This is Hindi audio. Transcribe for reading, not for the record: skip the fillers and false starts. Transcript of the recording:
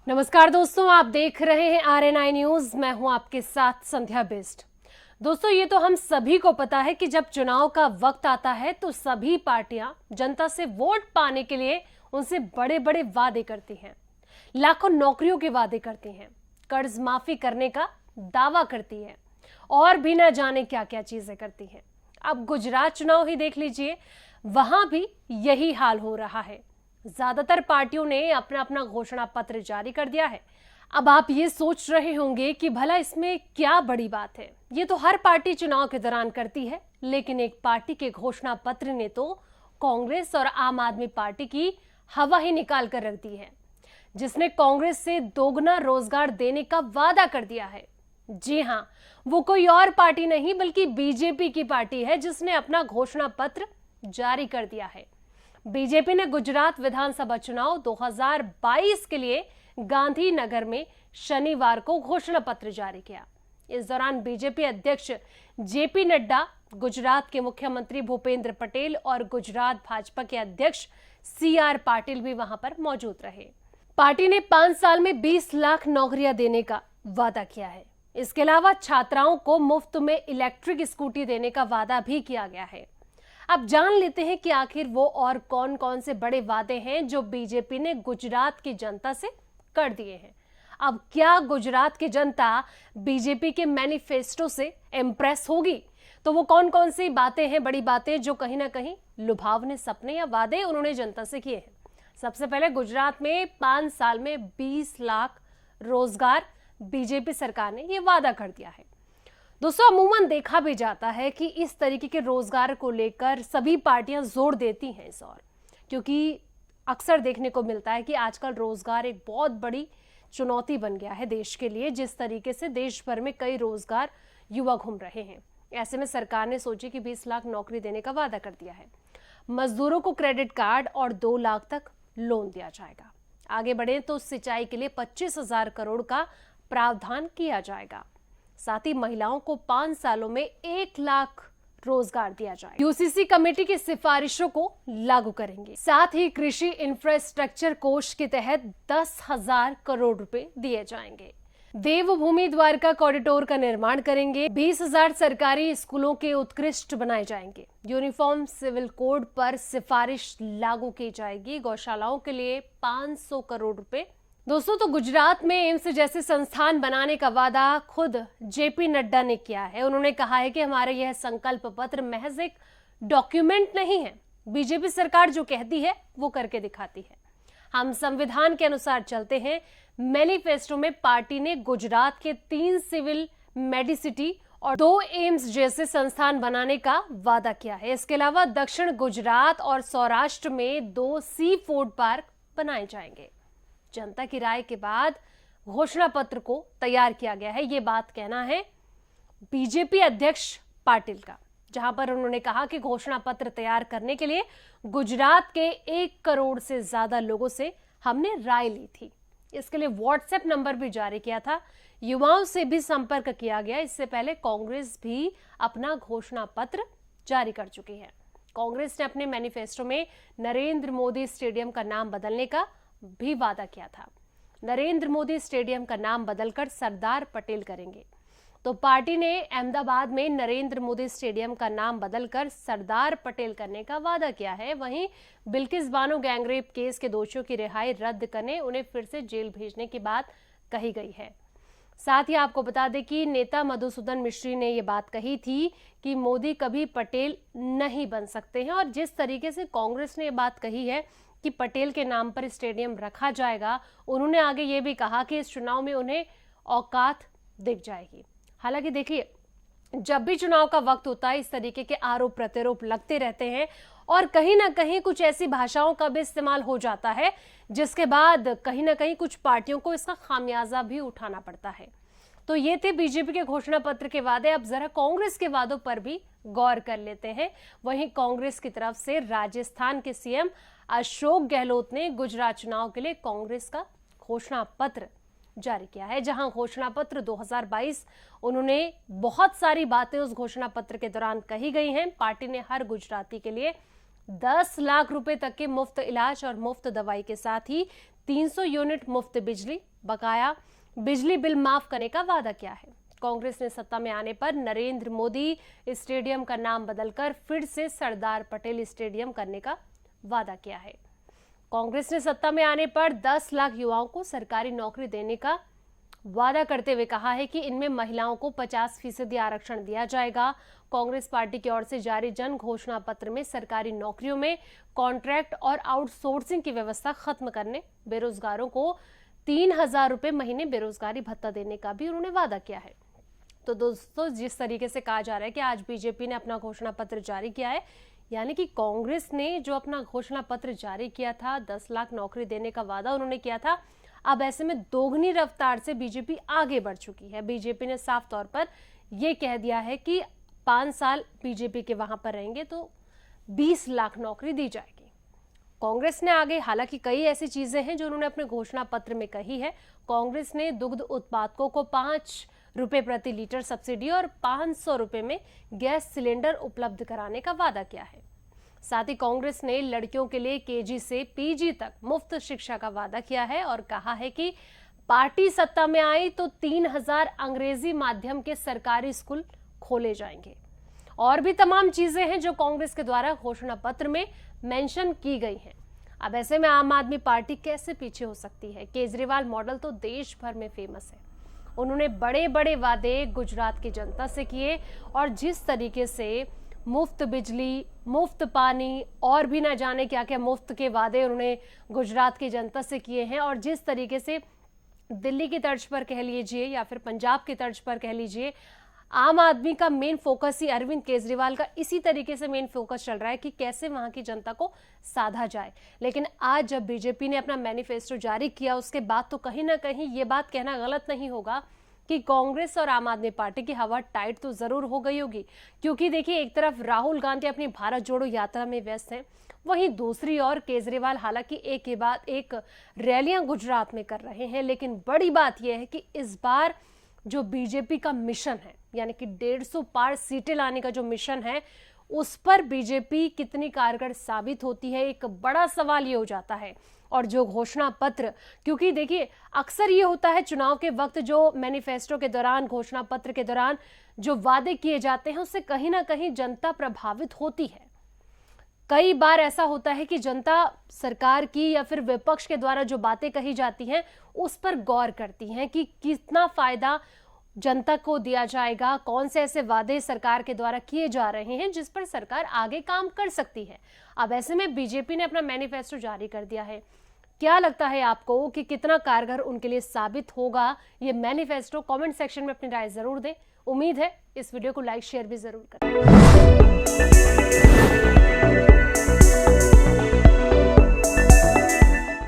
नमस्कार दोस्तों, आप देख रहे हैं RNI न्यूज। मैं हूं आपके साथ संध्या बिस्ट। दोस्तों, ये तो हम सभी को पता है कि जब चुनाव का वक्त आता है तो सभी पार्टियां जनता से वोट पाने के लिए उनसे बड़े बड़े वादे करती हैं, लाखों नौकरियों के वादे करती हैं, कर्ज माफी करने का दावा करती है और भी न जाने क्या क्या चीजें करती हैं। अब गुजरात चुनाव ही देख लीजिए, वहां भी यही हाल हो रहा है। ज्यादातर पार्टियों ने अपना अपना घोषणा पत्र जारी कर दिया है। अब आप ये सोच रहे होंगे कि भला इसमें क्या बड़ी बात है, ये तो हर पार्टी चुनाव के दौरान करती है। लेकिन एक पार्टी के घोषणा पत्र ने तो कांग्रेस और आम आदमी पार्टी की हवा ही निकाल कर रख दी है, जिसने कांग्रेस से दोगुना रोजगार देने का वादा कर दिया है। जी हां, वो कोई और पार्टी नहीं बल्कि बीजेपी की पार्टी है, जिसने अपना घोषणा पत्र जारी कर दिया है। बीजेपी ने गुजरात विधानसभा चुनाव 2022 के लिए गांधीनगर में शनिवार को घोषणा पत्र जारी किया। इस दौरान बीजेपी अध्यक्ष जेपी नड्डा, गुजरात के मुख्यमंत्री भूपेंद्र पटेल और गुजरात भाजपा के अध्यक्ष CR पाटिल भी वहां पर मौजूद रहे। पार्टी ने 5 साल में 20 लाख नौकरियां देने का वादा किया है। इसके अलावा छात्राओं को मुफ्त में इलेक्ट्रिक स्कूटी देने का वादा भी किया गया है। अब जान लेते हैं कि आखिर वो और कौन कौन से बड़े वादे हैं जो बीजेपी ने गुजरात की जनता से कर दिए हैं। अब क्या गुजरात की जनता बीजेपी के मैनिफेस्टो से इंप्रेस होगी? तो वो कौन कौन सी बातें हैं, बड़ी बातें जो कहीं ना कहीं लुभावने सपने या वादे उन्होंने जनता से किए हैं। सबसे पहले गुजरात में 5 साल में 20 लाख रोजगार बीजेपी सरकार ने ये वादा कर दिया है। दोस्तों, अमूमन देखा भी जाता है कि इस तरीके के रोजगार को लेकर सभी पार्टियां जोर देती हैं इस ओर, क्योंकि अक्सर देखने को मिलता है कि आजकल रोजगार एक बहुत बड़ी चुनौती बन गया है देश के लिए। जिस तरीके से देश भर में कई रोजगार युवा घूम रहे हैं, ऐसे में सरकार ने सोची कि 20 लाख नौकरी देने का वादा कर दिया है। मजदूरों को क्रेडिट कार्ड और 2 लाख तक लोन दिया जाएगा। आगे बढ़े तो सिंचाई के लिए 25,000 करोड़ का प्रावधान किया जाएगा। साथ ही महिलाओं को 5 सालों में 1 लाख रोजगार दिया जाएगा। यूसीसी कमेटी की सिफारिशों को लागू करेंगे। साथ ही कृषि इंफ्रास्ट्रक्चर कोष के तहत 10,000 करोड़ रुपए दिए जाएंगे। देवभूमि द्वारका कॉरिडोर का निर्माण करेंगे। 20,000 सरकारी स्कूलों के उत्कृष्ट बनाए जाएंगे। यूनिफॉर्म सिविल कोड पर सिफारिश लागू की जाएगी। गौशालाओं के लिए 500 करोड़ रुपए। दोस्तों, तो गुजरात में एम्स जैसे संस्थान बनाने का वादा खुद जेपी नड्डा ने किया है। उन्होंने कहा है कि हमारे यह संकल्प पत्र महज एक डॉक्यूमेंट नहीं है, बीजेपी सरकार जो कहती है वो करके दिखाती है। हम संविधान के अनुसार चलते हैं। मैनिफेस्टो में पार्टी ने गुजरात के 3 सिविल मेडिसिटी और 2 एम्स जैसे संस्थान बनाने का वादा किया है। इसके अलावा दक्षिण गुजरात और सौराष्ट्र में 2 सी फूड पार्क बनाए जाएंगे। जनता की राय के बाद घोषणा पत्र को तैयार किया गया है, ये बात कहना है बीजेपी अध्यक्ष पाटिल का, जहां पर उन्होंने कहा कि घोषणा पत्र तैयार करने के लिए गुजरात के 1 करोड़ से ज्यादा लोगों से हमने राय ली थी। इसके लिए व्हाट्सएप नंबर भी जारी किया था। युवाओं से भी संपर्क किया गया। इससे पहले कांग्रेस भी अपना घोषणा पत्र जारी कर चुकी है। कांग्रेस ने अपने मैनिफेस्टो में नरेंद्र मोदी स्टेडियम का नाम बदलने का भी वादा किया था। नरेंद्र मोदी स्टेडियम का नाम बदलकर सरदार पटेल करेंगे। तो पार्टी ने अहमदाबाद में नरेंद्र मोदी स्टेडियम का नाम बदलकर सरदार पटेल करने का वादा किया है। वहीं बिल्किस बानो गैंगरेप केस के दोषियों की रिहाई रद्द करने, उन्हें फिर से जेल भेजने की बात कही गई है। साथ ही आपको बता दें कि नेता मधुसूदन मिस्त्री ने यह बात कही थी कि मोदी कभी पटेल नहीं बन सकते हैं। और जिस तरीके से कांग्रेस ने यह बात कही है कि पटेल के नाम पर स्टेडियम रखा जाएगा, उन्होंने आगे ये भी कहा कि इस चुनाव में उन्हें औकात दिख जाएगी। हालांकि देखिए, जब भी चुनाव का वक्त होता है इस तरीके के आरोप प्रत्यारोप लगते रहते हैं और कहीं ना कहीं कुछ ऐसी भाषाओं का भी इस्तेमाल हो जाता है, जिसके बाद कहीं ना कहीं कुछ पार्टियों को इसका खामियाजा भी उठाना पड़ता है। तो ये थे बीजेपी के घोषणा पत्र के वादे। अब जरा कांग्रेस के वादों पर भी गौर कर लेते हैं। वहीं कांग्रेस की तरफ से राजस्थान के सीएम अशोक गहलोत ने गुजरात चुनाव के लिए कांग्रेस का घोषणा पत्र जारी किया है, जहां घोषणा पत्र 2022 उन्होंने बहुत सारी बातें उस घोषणा पत्र के दौरान कही गई हैं। पार्टी ने हर गुजराती के लिए 10 लाख रुपए तक के मुफ्त इलाज और मुफ्त दवाई के साथ ही 300 यूनिट मुफ्त बिजली, बकाया बिजली बिल माफ करने का वादा किया है। कांग्रेस ने सत्ता में आने पर नरेंद्र मोदी स्टेडियम का नाम बदलकर फिर से सरदार पटेल स्टेडियम करने का वादा किया है। कांग्रेस ने सत्ता में आने पर 10 लाख युवाओं को सरकारी नौकरी देने का वादा करते हुए कहा है कि इनमें महिलाओं को 50% आरक्षण दिया जाएगा। कांग्रेस पार्टी की ओर से जारी जन घोषणा पत्र में सरकारी नौकरियों में कॉन्ट्रैक्ट और आउटसोर्सिंग की व्यवस्था खत्म करने, बेरोजगारों को 3,000 रुपए महीने बेरोजगारी भत्ता देने का भी उन्होंने वादा किया है। तो दोस्तों, जिस तरीके से कहा जा रहा है कि आज बीजेपी ने अपना घोषणा पत्र जारी किया है, यानी कि कांग्रेस ने जो अपना घोषणा पत्र जारी किया था, 10 लाख नौकरी देने का वादा उन्होंने किया था, अब ऐसे में दोगुनी रफ्तार से बीजेपी आगे बढ़ चुकी है। बीजेपी ने साफ तौर पर यह कह दिया है कि 5 साल बीजेपी के वहां पर रहेंगे तो 20 लाख नौकरी दी जाएगी। कांग्रेस ने आगे हालांकि कई ऐसी चीजें हैं जो उन्होंने अपने घोषणा पत्र में कही है। कांग्रेस ने दुग्ध उत्पादकों को 5 रुपए प्रति लीटर सब्सिडी और 500 रुपए में गैस सिलेंडर उपलब्ध कराने का वादा किया है। साथ ही कांग्रेस ने लड़कियों के लिए केजी से पीजी तक मुफ्त शिक्षा का वादा किया है और कहा है कि पार्टी सत्ता में आई तो 3,000 अंग्रेजी माध्यम के सरकारी स्कूल खोले जाएंगे। और भी तमाम चीजें हैं जो कांग्रेस के द्वारा घोषणा पत्र में मेंशन की गई हैं। अब ऐसे में आम आदमी पार्टी कैसे पीछे हो सकती है? केजरीवाल मॉडल तो देश भर में फेमस है। उन्होंने बड़े बड़े वादे गुजरात की जनता से किए और जिस तरीके से मुफ्त बिजली, मुफ्त पानी और भी ना जाने क्या क्या मुफ्त के वादे उन्होंने गुजरात की जनता से किए हैं, और जिस तरीके से दिल्ली की तर्ज पर कह लीजिए या फिर पंजाब की तर्ज पर कह लीजिए, आम आदमी का मेन फोकस ही, अरविंद केजरीवाल का इसी तरीके से मेन फोकस चल रहा है कि कैसे वहां की जनता को साधा जाए। लेकिन आज जब बीजेपी ने अपना मैनिफेस्टो जारी किया, उसके बाद तो कहीं ना कहीं ये बात कहना गलत नहीं होगा कि कांग्रेस और आम आदमी पार्टी की हवा टाइट तो जरूर हो गई होगी। क्योंकि देखिए, एक तरफ राहुल गांधी अपनी भारत जोड़ो यात्रा में व्यस्त हैं, वहीं दूसरी ओर केजरीवाल हालांकि एक के बाद एक रैलियां गुजरात में कर रहे हैं। लेकिन बड़ी बात यह है कि इस बार जो बीजेपी का मिशन है, यानी कि 150 पार सीटें लाने का जो मिशन है, उस पर बीजेपी कितनी कारगर साबित होती है, एक बड़ा सवाल ये हो जाता है। और जो घोषणा पत्र, क्योंकि देखिए अक्सर ये होता है चुनाव के वक्त, जो मैनिफेस्टो के दौरान, घोषणा पत्र के दौरान जो वादे किए जाते हैं, उससे कहीं ना कहीं जनता प्रभावित होती है। कई बार ऐसा होता है कि जनता सरकार की या फिर विपक्ष के द्वारा जो बातें कही जाती हैं उस पर गौर करती हैं कि कितना फायदा जनता को दिया जाएगा, कौन से ऐसे वादे सरकार के द्वारा किए जा रहे हैं जिस पर सरकार आगे काम कर सकती है। अब ऐसे में बीजेपी ने अपना मैनिफेस्टो जारी कर दिया है। क्या लगता है आपको कि कितना कारगर उनके लिए साबित होगा ये मैनिफेस्टो? कमेंट सेक्शन में अपनी राय जरूर दें। उम्मीद है इस वीडियो को लाइक शेयर भी जरूर करें।